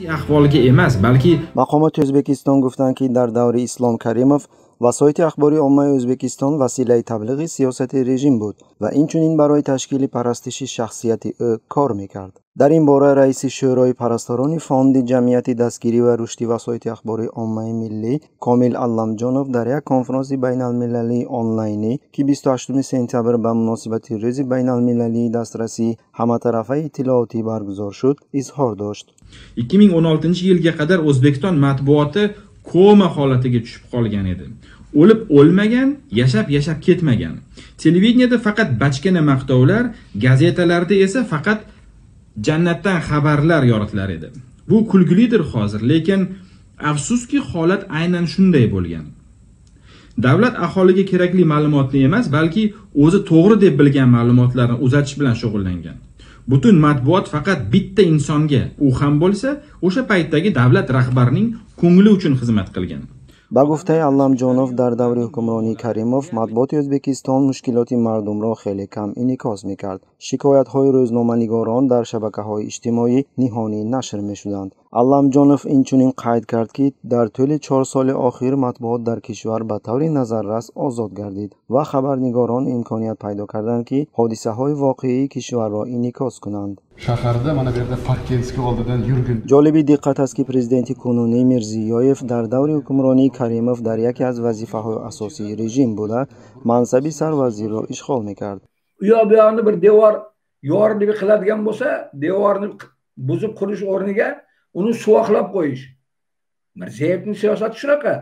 ahvolga emas, balki Maqomat O'zbekiston guftanki dar davri Islom Karimov وسایت اخباری عامه ازبکستان وسیله تبلیغ سیاست رژیم بود و اینچنین برای تشکیل پرستش شخصیت او کار میکرد. در این باره رئیس شورای پرستاران فاند جمعیت دستگیری و رشد وسایت اخباری عامه ملی کامل علمجانov در یک کنفرانس بین المللی آنلاینی که 28 سپتامبر به مناسبت روز بین المللی دسترسی همه طرفه اطلاعاتی برگزار شد اظهار داشت. 2016-yilga qadar O'zbekiston matbuoti koma holatiga tushib qolgan edi. O'lib o'lmagan, yashab ketmagan. Televideniyada faqat bachkana maqtovlar, gazetalarda esa faqat jannatdan xabarlar yoritilar edi. Bu kulgulidir hozir, lekin afsuski holat aynan shunday bo'lgan. Davlat aholiga kerakli ma'lumotni emas, balki o'zi to'g'ri deb bilgan ma'lumotlarni uzatish bilan shug'ullangan. Butun matbuot faqat bitta insonga, u ham bo'lsa, o'sha paytdagi davlat rahbarining ko'ngli uchun xizmat qilgan. با گفته علمجانov در دور حکمرانی کریمov مطبوعات ازبکستان مشکلات مردم را خیلی کم انعکاس میکرد. شکایت‌های روزنامه‌نگاران در شبکه‌های اجتماعی نهانی نشر می‌شدند. علمجانov اینچنین قید کرد که در طول 4 سال اخیر مطبوعات در کشور به طور نظررس آزاد گردید و خبرنگاران امکانیت پیدا کردند که حادثه‌های واقعی کشور را انعکاس کنند. جالب دقت است که پرزیدنت کنونی میرزیویف در دور حکمرانی کریمov در یکی از وظیفه‌های اساسی رژیم بوده منصب سروزیر را اشغال می‌کرد. یا بیان bir devor yorni qiladigan bo'lsa, devorni buzib qurish o'rniga uni suvoqlab qo'yish. Mirziyevning siyosati shunaqa.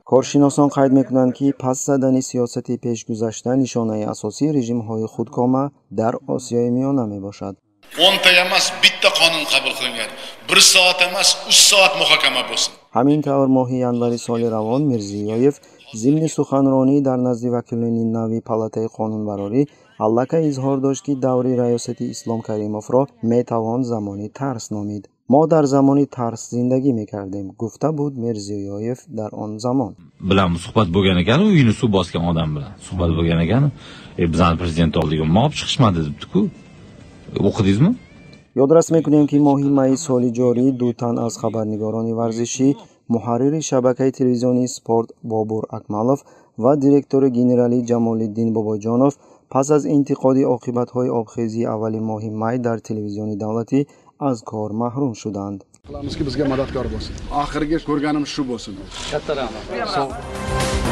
کارشناسان قید میکنند که پس زدن سیاست پیشگذشته نشانه اساسی رژیم‌های خودکامه در آسیای میانه میباشد. 10 ta emas, bitta qonun qabul qilingan. 1 soat emas, 3 soat muhokama bo'lsin. همین طور ماه ینور سال روان میرزیویف ضمن سخنرانی در نزد وکیلان نوی پالاتای قانونبراری علاقه اظهار داشت که دوره ریاست اسلام کریمov را میتوان زمانی ترس نامید. ما در زمانی ترس زندگی میکردیم گفته بود میرزیویف در آن زمان. bilan suhbat bo'lgan ekan, uyini suv bosgan odam bilan suhbat bo'lgan ekan. Bizning prezident oldiga ma'lum chiqishmadi debdi-ku. o'qidingizmi? یادرس میکنیم که ماه می سال جاری دو تن از خبرنگاران ورزشی محرر شبکه تلویزیونی سپورت بابور اکمالov و دیرکتور گنرالی جمال الدین باباجانov پس از انتقاد عاقبت‌های آبخیزی اول ماه می در تلویزیون دولتی از کار محروم شدند. Qilamiz ki bizga madadkor bo'lsin. Oxirgi ko'rganimiz shu bo'lsin. Katta rahmat.